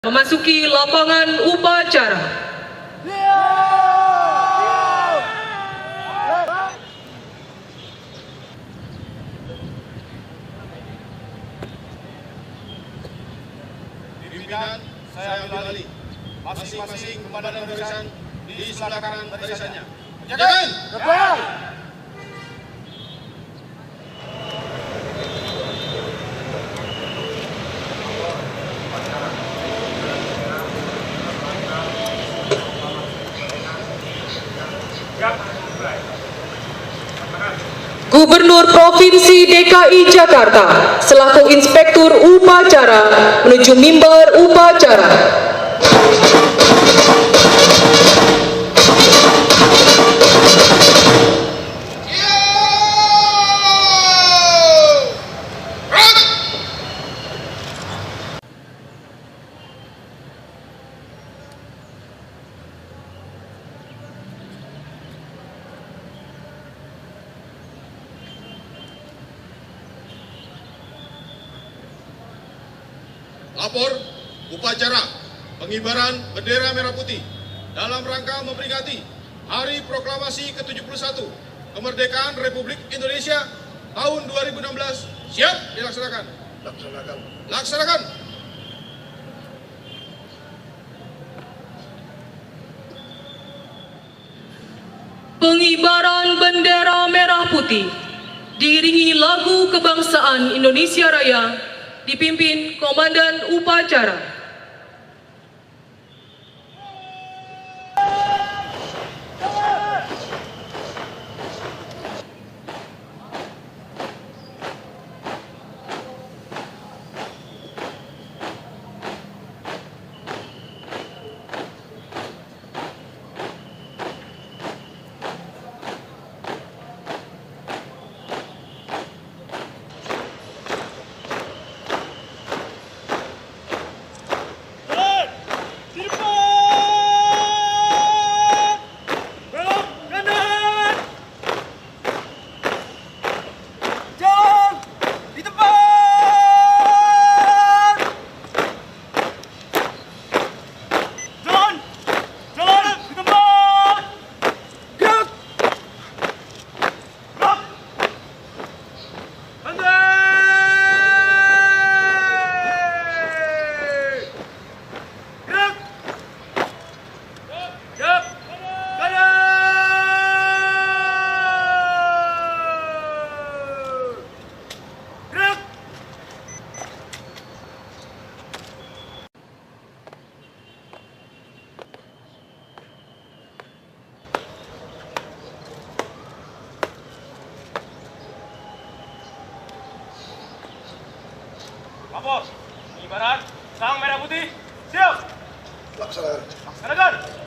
Memasuki lapangan upacara. Pimpinan, saya ambil alih. Masing-masing komandan barisan di sebelah kanan barisannya. Jagaan! Gubernur Provinsi DKI Jakarta selaku Inspektur Upacara menuju mimbar upacara. Lapor upacara pengibaran bendera merah putih dalam rangka memperingati Hari Proklamasi ke-71 Kemerdekaan Republik Indonesia tahun 2016 siap dilaksanakan. Laksanakan. Pengibaran bendera merah putih diiringi lagu kebangsaan Indonesia Raya dipimpin Komandan Upacara. Lapor, pengibaran sang merah putih, siap. Laksanakan.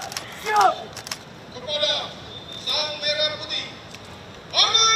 Siap! Kepada Sang Merah Putih. Amin!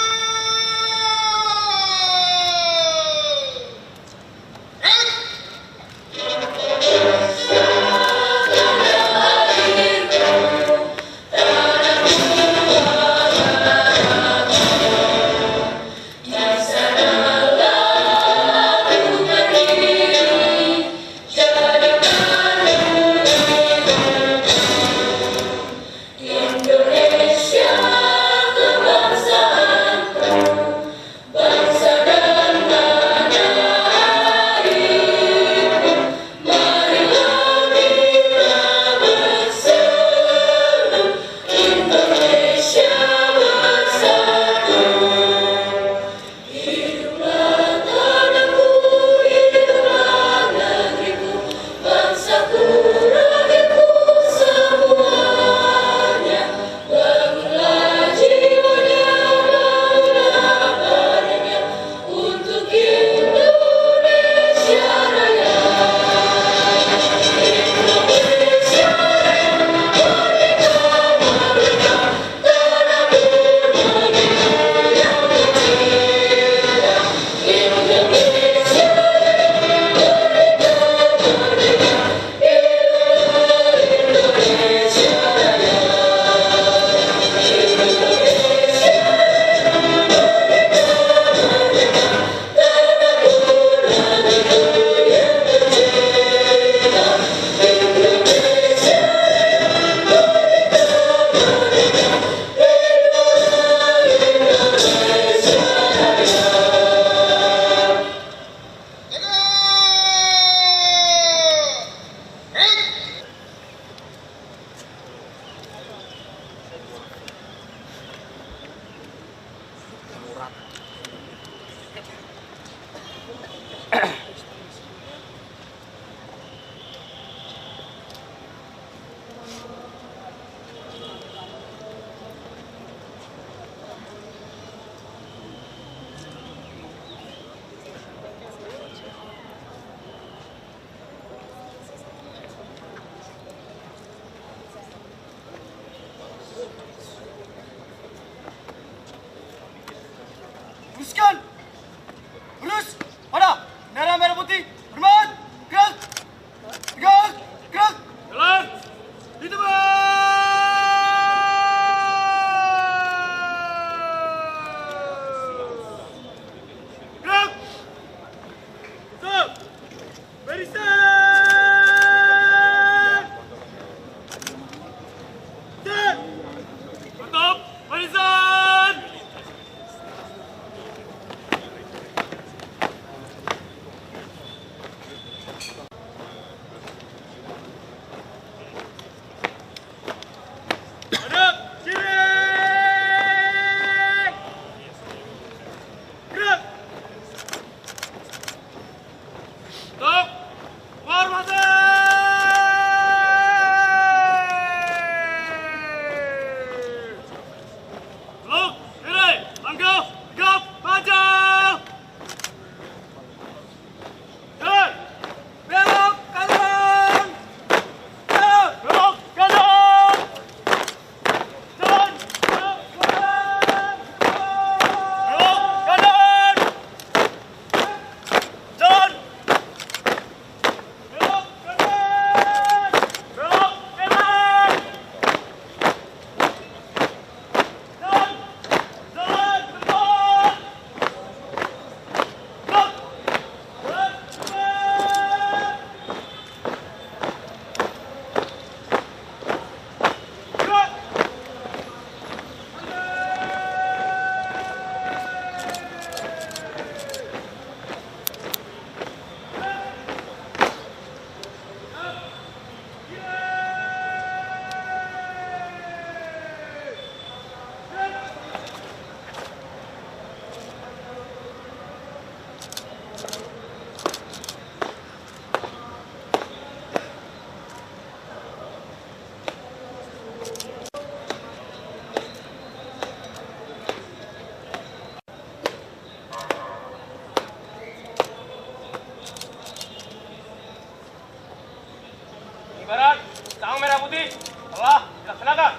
Telah dilaksanakan.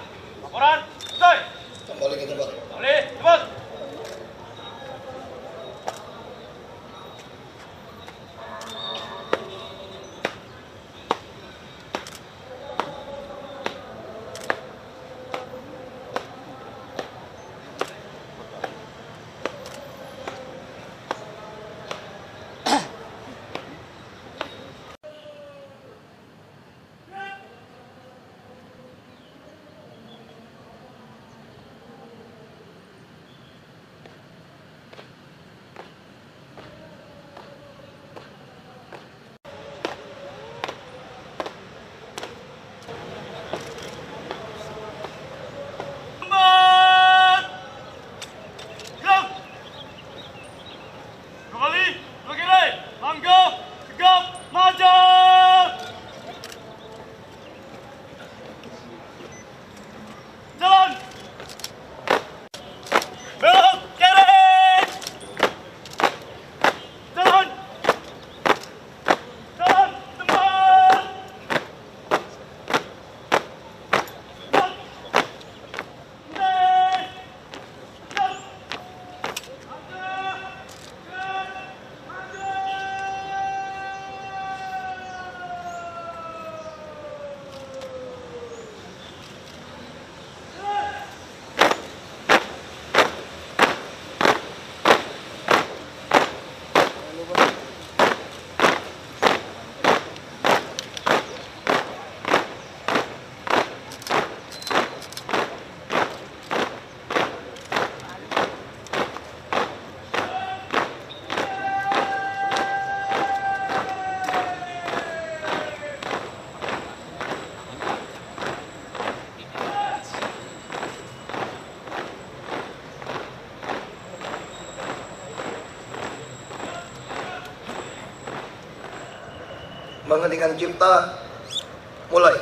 Laporan selesai. Kembali ke tempat. Kembali cepat. Menghentikan cipta, mulai.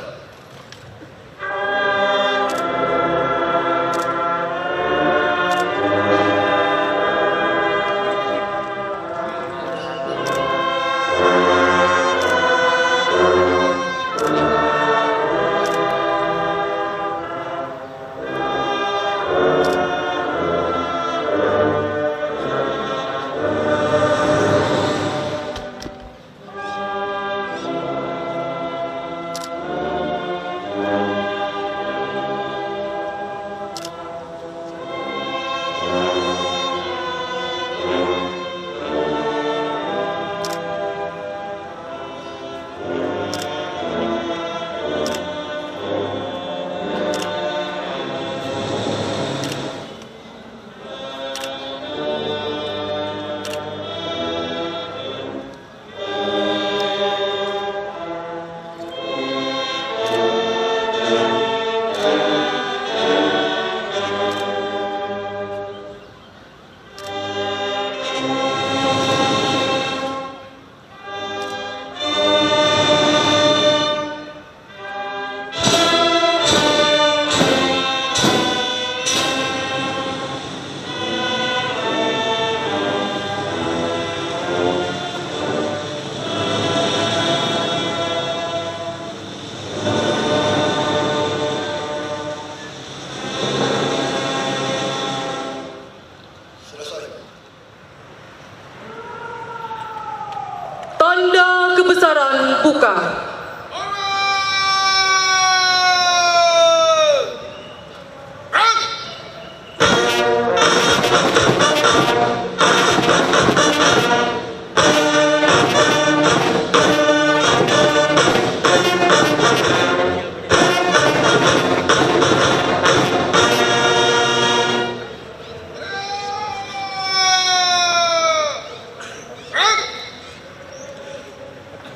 Tanda kebesaran buka.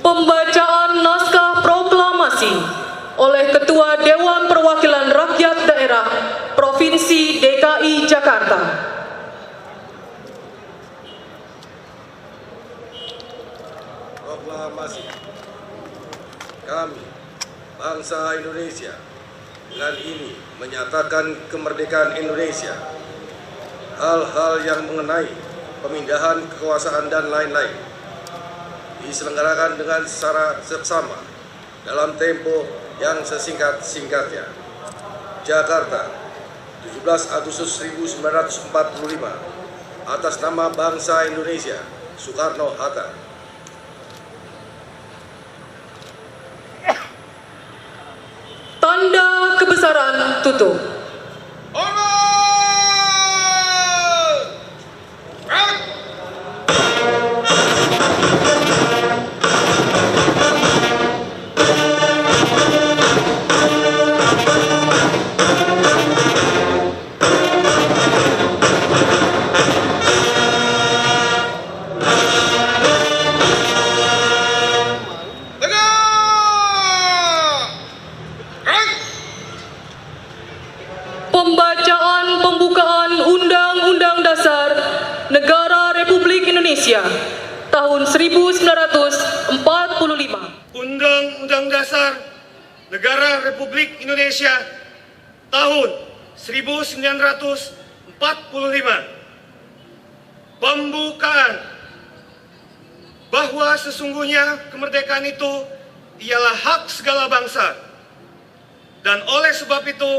Pembacaan naskah proklamasi oleh Ketua Dewan Perwakilan Rakyat Daerah Provinsi DKI Jakarta. Proklamasi. Kami, bangsa Indonesia, dengan ini menyatakan kemerdekaan Indonesia. Hal-hal yang mengenai pemindahan kekuasaan dan lain-lain diselenggarakan dengan secara seksama dalam tempo yang sesingkat-singkatnya. Jakarta, 17 Agustus 1945, atas nama bangsa Indonesia, Soekarno-Hatta. Tanda kebesaran tutup. Pembacaan pembukaan Undang-Undang Dasar Negara Republik Indonesia tahun 1945. Undang-Undang Dasar Negara Republik Indonesia tahun 1945. Pembukaan. Bahwa sesungguhnya kemerdekaan itu ialah hak segala bangsa. Dan oleh sebab itu,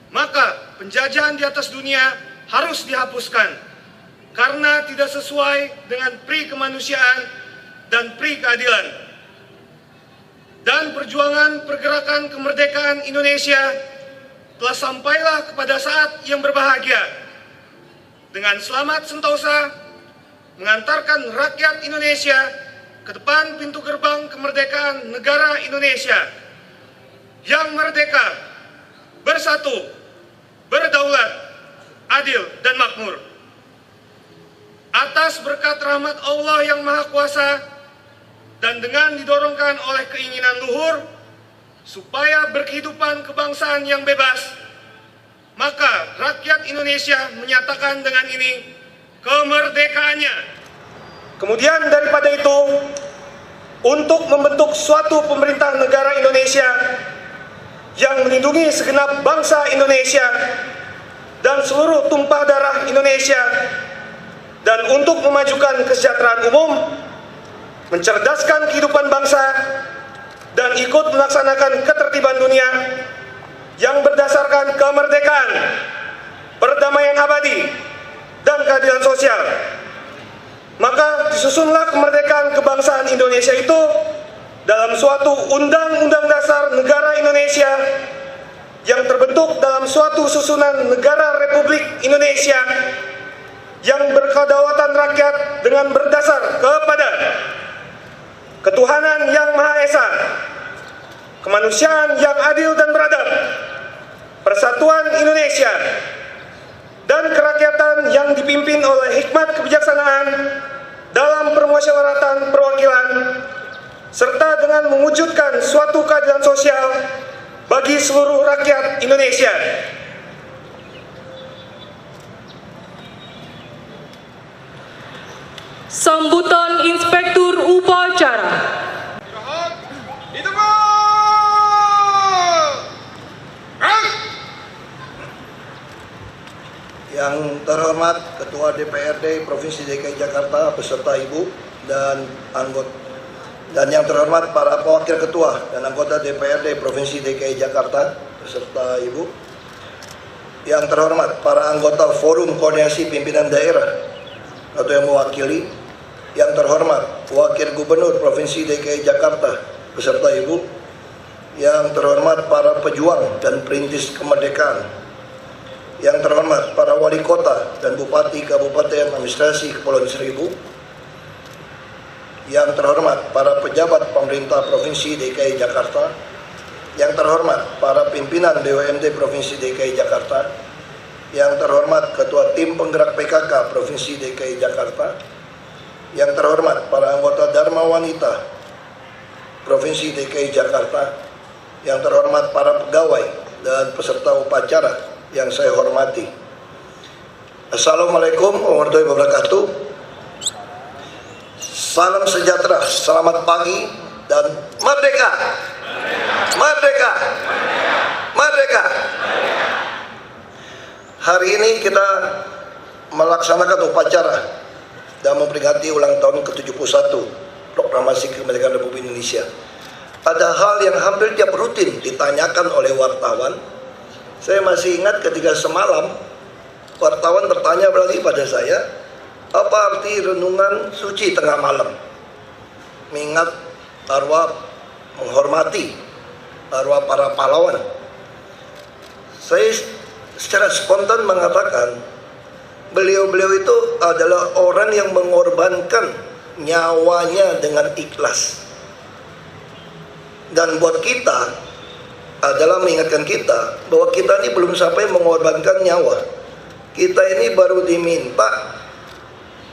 maka penjajahan di atas dunia harus dihapuskan karena tidak sesuai dengan pri kemanusiaan dan pri keadilan. Dan perjuangan pergerakan kemerdekaan Indonesia telah sampailah kepada saat yang berbahagia dengan selamat sentosa mengantarkan rakyat Indonesia ke depan pintu gerbang kemerdekaan negara Indonesia yang merdeka, bersatu, berdaulat, adil, dan makmur. Atas berkat rahmat Allah yang Maha Kuasa dan dengan didorongkan oleh keinginan luhur supaya berkehidupan kebangsaan yang bebas, maka rakyat Indonesia menyatakan dengan ini kemerdekaannya. Kemudian daripada itu, untuk membentuk suatu pemerintah negara Indonesia yang melindungi segenap bangsa Indonesia dan seluruh tumpah darah Indonesia, dan untuk memajukan kesejahteraan umum, mencerdaskan kehidupan bangsa, dan ikut melaksanakan ketertiban dunia yang berdasarkan kemerdekaan, perdamaian abadi, dan keadilan sosial. Maka disusunlah kemerdekaan kebangsaan Indonesia itu dalam suatu Undang-Undang Dasar Negara Indonesia yang terbentuk dalam suatu susunan negara Republik Indonesia yang berkedaulatan rakyat dengan berdasar kepada ketuhanan yang Maha Esa, kemanusiaan yang adil dan beradab, persatuan Indonesia, dan kerakyatan yang dipimpin oleh hikmat kebijaksanaan dalam permusyawaratan perwakilan, serta dengan mewujudkan suatu keadilan sosial bagi seluruh rakyat Indonesia. Sambutan Inspektur Upacara. Yang terhormat Ketua DPRD Provinsi DKI Jakarta beserta Ibu dan anggota, dan yang terhormat para wakil ketua dan anggota DPRD Provinsi DKI Jakarta beserta Ibu, yang terhormat para anggota Forum Koordinasi Pimpinan Daerah atau yang mewakili, yang terhormat Wakil Gubernur Provinsi DKI Jakarta beserta Ibu, yang terhormat para pejuang dan perintis kemerdekaan, yang terhormat para wali kota dan bupati Kabupaten Administrasi Kepulauan Seribu, yang terhormat para pejabat pemerintah Provinsi DKI Jakarta, yang terhormat para pimpinan BUMD Provinsi DKI Jakarta, yang terhormat Ketua Tim Penggerak PKK Provinsi DKI Jakarta, yang terhormat para anggota Dharma Wanita Provinsi DKI Jakarta, yang terhormat para pegawai dan peserta upacara yang saya hormati. Assalamualaikum warahmatullahi wabarakatuh. Salam sejahtera, selamat pagi, dan merdeka! Merdeka! Merdeka! Hari ini kita melaksanakan upacara dan memperingati ulang tahun ke-71 Proklamasi Kemerdekaan Republik Indonesia. Ada hal yang hampir tiap rutin ditanyakan oleh wartawan Saya masih ingat ketika semalam wartawan bertanya lagi pada saya, apa arti renungan suci tengah malam? Mengingat arwah, menghormati arwah para pahlawan. Saya secara spontan mengatakan, beliau-beliau itu adalah orang yang mengorbankan nyawanya dengan ikhlas. Dan buat kita adalah mengingatkan kita bahwa kita ini belum sampai mengorbankan nyawa. Kita ini baru diminta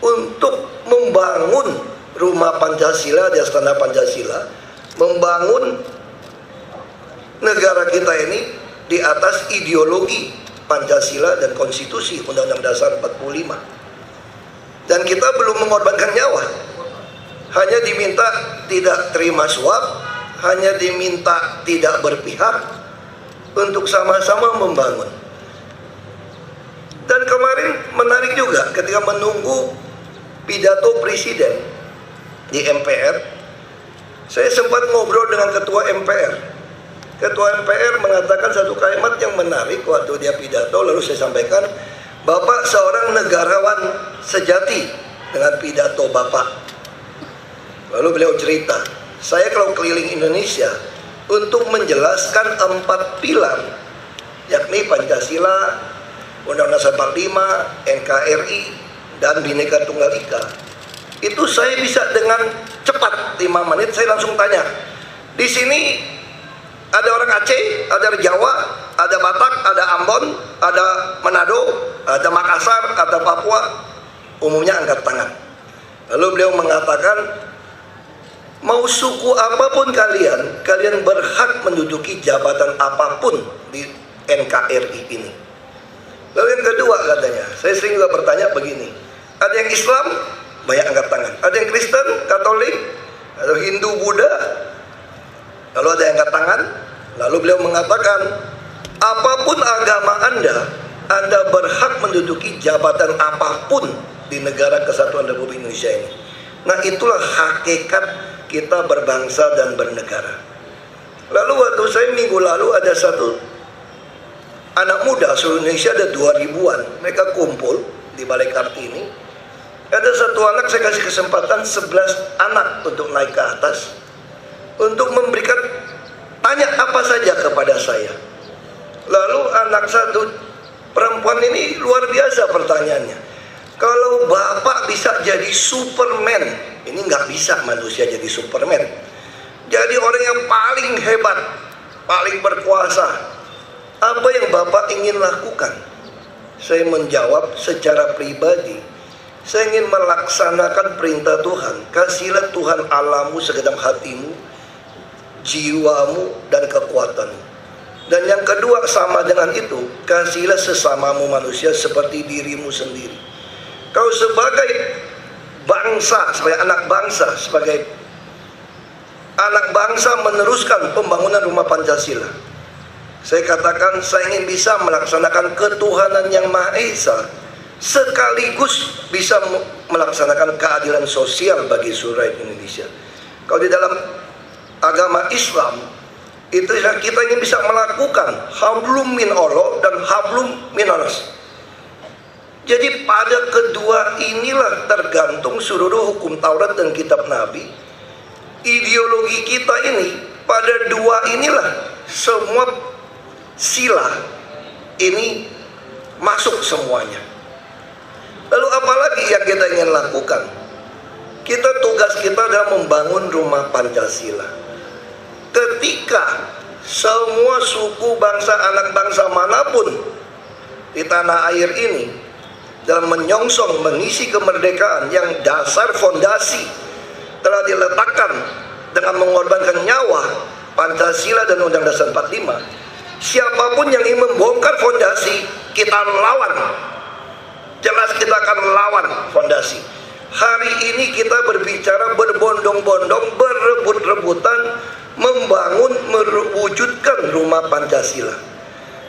untuk membangun rumah Pancasila di Astana Pancasila, membangun negara kita ini di atas ideologi Pancasila dan Konstitusi Undang-Undang Dasar 45. Dan kita belum mengorbankan nyawa. Hanya diminta tidak terima suap, hanya diminta tidak berpihak untuk sama-sama membangun. Dan kemarin menarik juga ketika menunggu pidato presiden di MPR, saya sempat ngobrol dengan ketua MPR. Ketua MPR mengatakan satu kalimat yang menarik waktu dia pidato, lalu saya sampaikan, Bapak seorang negarawan sejati dengan pidato Bapak. Lalu beliau cerita, saya kalau keliling Indonesia untuk menjelaskan 4 pilar, yakni Pancasila, Undang-Undang Dasar 45, NKRI, dan Bhinneka Tunggal Ika. Itu saya bisa dengan cepat 5 menit saya langsung tanya. Di sini ada orang Aceh, ada Jawa, ada Batak, ada Ambon, ada Manado, ada Makassar, ada Papua. Umumnya angkat tangan. Lalu beliau mengatakan, mau suku apapun kalian, kalian berhak menduduki jabatan apapun di NKRI ini. Lalu yang kedua katanya, saya sering juga bertanya begini, ada yang Islam, banyak angkat tangan. Ada yang Kristen, Katolik, atau Hindu, Buddha, lalu ada yang angkat tangan. Lalu beliau mengatakan, apapun agama Anda berhak menduduki jabatan apapun di negara Kesatuan Republik Indonesia ini. Nah, itulah hakikat kita berbangsa dan bernegara. Lalu waktu saya minggu lalu ada satu anak muda seluruh Indonesia, ada 2000-an, mereka kumpul di Balai Kartini. Ada satu anak saya kasih kesempatan 11 anak untuk naik ke atas untuk memberikan tanya apa saja kepada saya. Lalu anak satu perempuan ini luar biasa pertanyaannya. Kalau Bapak bisa jadi Superman, ini nggak bisa manusia jadi Superman. Jadi orang yang paling hebat, paling berkuasa. Apa yang Bapak ingin lakukan? Saya menjawab secara pribadi, saya ingin melaksanakan perintah Tuhan. Kasihlah Tuhan Allahmu segenap hatimu, jiwamu, dan kekuatanmu. Dan yang kedua sama dengan itu, kasihlah sesamamu manusia seperti dirimu sendiri. Kau sebagai bangsa, sebagai anak bangsa meneruskan pembangunan rumah Pancasila. Saya katakan saya ingin bisa melaksanakan ketuhanan yang Maha Esa, sekaligus bisa melaksanakan keadilan sosial bagi seluruh rakyat Indonesia. Kalau di dalam agama Islam itu kita ingin bisa melakukan hablum min Allah dan hablum minanas. Jadi pada kedua inilah tergantung seluruh hukum Taurat dan kitab Nabi. Ideologi kita ini pada dua inilah semua sila ini masuk semuanya. Lalu apalagi yang kita ingin lakukan? Tugas kita adalah membangun rumah Pancasila. Ketika semua suku bangsa, anak bangsa manapun di tanah air ini dalam menyongsong mengisi kemerdekaan yang dasar fondasi telah diletakkan dengan mengorbankan nyawa, Pancasila dan Undang-Undang Dasar 45, siapapun yang ingin membongkar fondasi, kita lawan. Jelas kita akan lawan fondasi. Hari ini kita berbicara berbondong-bondong, berebut-rebutan membangun, mewujudkan rumah Pancasila.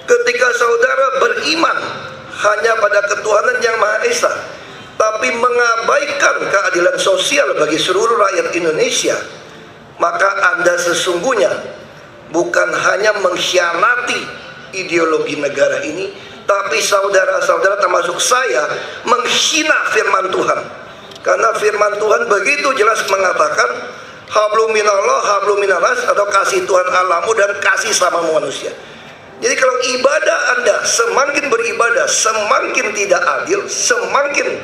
Ketika saudara beriman hanya pada ketuhanan yang Maha Esa, tapi mengabaikan keadilan sosial bagi seluruh rakyat Indonesia, maka Anda sesungguhnya bukan hanya mengkhianati ideologi negara ini, tapi saudara-saudara termasuk saya menghina firman Tuhan. Karena firman Tuhan begitu jelas mengatakan hablum minallah, hablum minanas, atau kasih Tuhan Allahmu dan kasih sama manusia. Jadi kalau ibadah Anda semakin beribadah, semakin tidak adil, semakin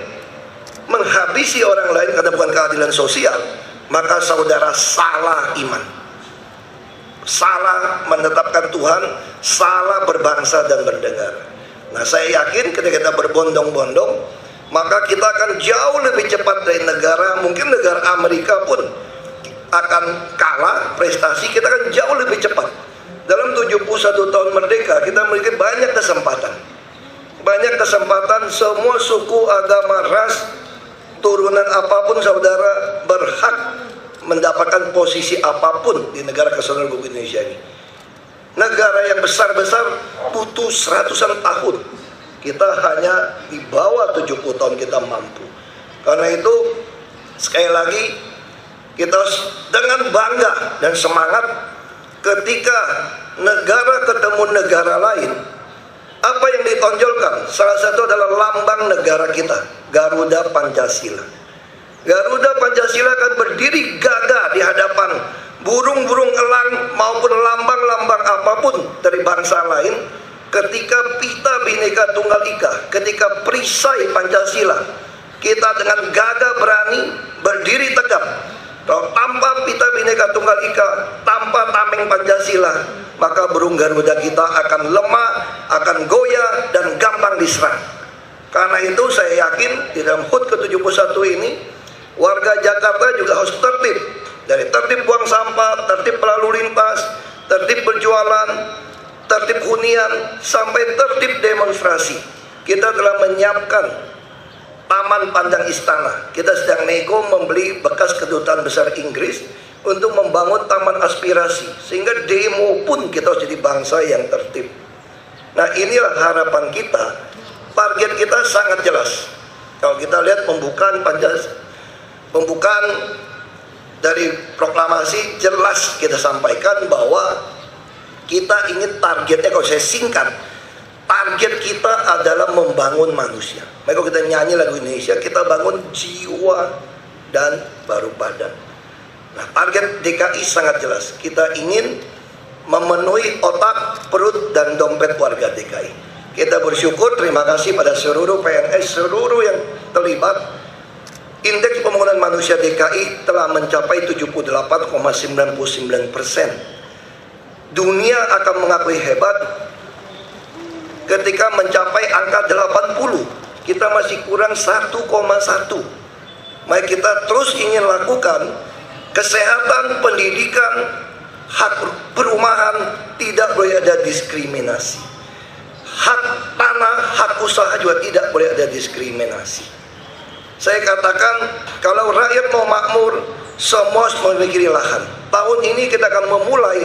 menghabisi orang lain karena bukan keadilan sosial, maka saudara salah iman, salah menetapkan Tuhan, salah berbangsa dan bernegara. Nah, saya yakin ketika kita berbondong-bondong, maka kita akan jauh lebih cepat dari negara, mungkin negara Amerika pun akan kalah prestasi, kita akan jauh lebih cepat. Dalam 71 tahun merdeka, kita memiliki banyak kesempatan. Banyak kesempatan, semua suku, agama, ras, turunan apapun saudara berhak mendapatkan posisi apapun di negara kesatuan Republik Indonesia ini. Negara yang besar-besar butuh seratusan tahun. Kita hanya di bawah 70 tahun kita mampu. Karena itu, sekali lagi, kita dengan bangga dan semangat ketika negara ketemu negara lain, apa yang ditonjolkan? Salah satu adalah lambang negara kita, Garuda Pancasila. Garuda Pancasila akan berdiri gagah di hadapan burung-burung elang maupun lambang-lambang apapun dari bangsa lain ketika Pita Bhinneka Tunggal Ika, ketika perisai Pancasila, kita dengan gagah berani berdiri tegap. Kalau tanpa Pita Bhinneka Tunggal Ika, tanpa tameng Pancasila, maka burung Garuda kita akan lemah, akan goyah, dan gampang diserang. Karena itu saya yakin di dalam HUT ke-71 ini, warga Jakarta juga harus tertib. Dari tertib buang sampah, tertib berlalu lintas, tertib berjualan, tertib hunian, sampai tertib demonstrasi. Kita telah menyiapkan Taman Pandang Istana. Kita sedang nego membeli bekas kedutaan besar Inggris untuk membangun taman aspirasi, sehingga demo pun kita harus jadi bangsa yang tertib. Nah, inilah harapan kita. Target kita sangat jelas. Kalau kita lihat pembukaan dari proklamasi, jelas kita sampaikan bahwa kita ingin targetnya, kalau saya singkat, target kita adalah membangun manusia. Maka kalau kita nyanyi lagu Indonesia, kita bangun jiwa dan baru badan. Nah, target DKI sangat jelas. Kita ingin memenuhi otak, perut, dan dompet warga DKI. Kita bersyukur, terima kasih pada seluruh PNS, seluruh yang terlibat. Indeks pembangunan manusia DKI telah mencapai 78,99%. Dunia akan mengakui hebat ketika mencapai angka 80. Kita masih kurang 1,1. Maka kita terus ingin lakukan kesehatan, pendidikan, hak perumahan, tidak boleh ada diskriminasi. Hak tanah, hak usaha juga tidak boleh ada diskriminasi. Saya katakan, kalau rakyat mau makmur, semua harus memiliki lahan. Tahun ini kita akan memulai,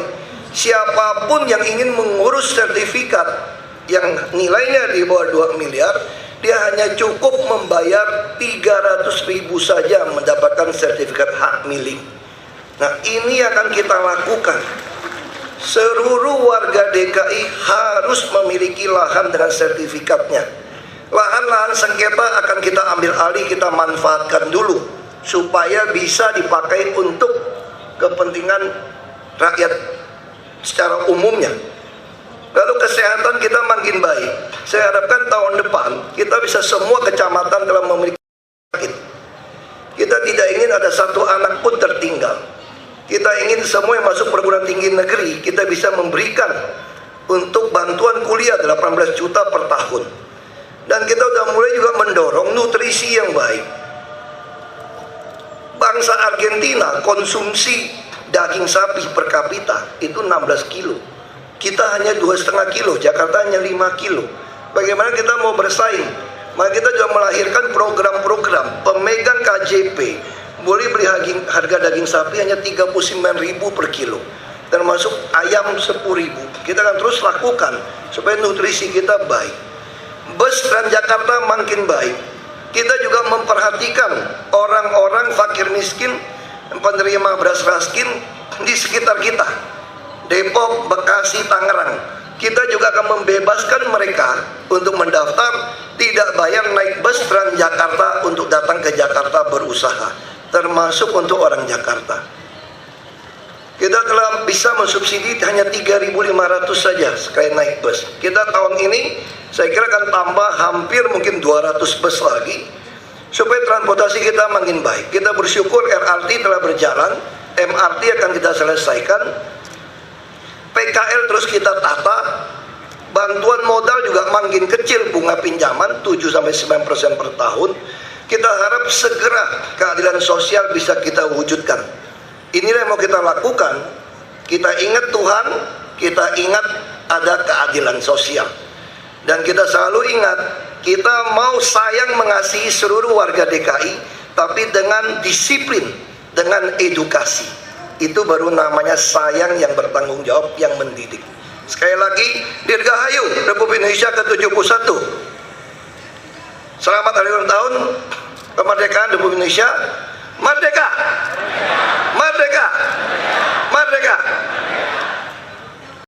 siapapun yang ingin mengurus sertifikat yang nilainya di bawah 2 miliar, dia hanya cukup membayar 300.000 saja mendapatkan sertifikat hak milik. Nah, ini akan kita lakukan. Seluruh warga DKI harus memiliki lahan dengan sertifikatnya. Lahan-lahan sengketa akan kita ambil alih, kita manfaatkan dulu supaya bisa dipakai untuk kepentingan rakyat secara umumnya. Lalu kesehatan kita makin baik. Saya harapkan tahun depan kita bisa semua kecamatan telah memiliki sakit. Kita tidak ingin ada satu anak pun tertinggal. Kita ingin semua yang masuk perguruan tinggi negeri kita bisa memberikan untuk bantuan kuliah 18 juta per tahun. Dan kita sudah mulai juga mendorong nutrisi yang baik. Bangsa Argentina konsumsi daging sapi per kapita itu 16 kilo. Kita hanya 2,5 kilo, Jakarta hanya 5 kilo. Bagaimana kita mau bersaing? Maka kita juga melahirkan program-program pemegang KJP boleh beli harga daging sapi hanya 39.000 per kilo, termasuk ayam 10.000. Kita akan terus lakukan supaya nutrisi kita baik. Bus Transjakarta makin baik. Kita juga memperhatikan orang-orang fakir miskin, penerima beras raskin di sekitar kita. Depok, Bekasi, Tangerang. kita juga akan membebaskan mereka untuk mendaftar tidak bayar naik bus Transjakarta untuk datang ke Jakarta berusaha, termasuk untuk orang Jakarta. Kita telah bisa mensubsidi hanya 3.500 saja sekali naik bus. Kita tahun ini saya kira akan tambah hampir mungkin 200 bus lagi supaya transportasi kita makin baik. Kita bersyukur LRT telah berjalan, MRT akan kita selesaikan, PKL terus kita tata, bantuan modal juga makin kecil bunga pinjaman 7-9% per tahun. Kita harap segera keadilan sosial bisa kita wujudkan. Inilah yang mau kita lakukan. Kita ingat Tuhan, kita ingat ada keadilan sosial. Dan kita selalu ingat, kita mau sayang mengasihi seluruh warga DKI, tapi dengan disiplin, dengan edukasi. Itu baru namanya sayang yang bertanggung jawab, yang mendidik. Sekali lagi, Dirgahayu Republik Indonesia ke-71. Selamat hari ulang tahun kemerdekaan Republik Indonesia. Merdeka! Merdeka! Merdeka!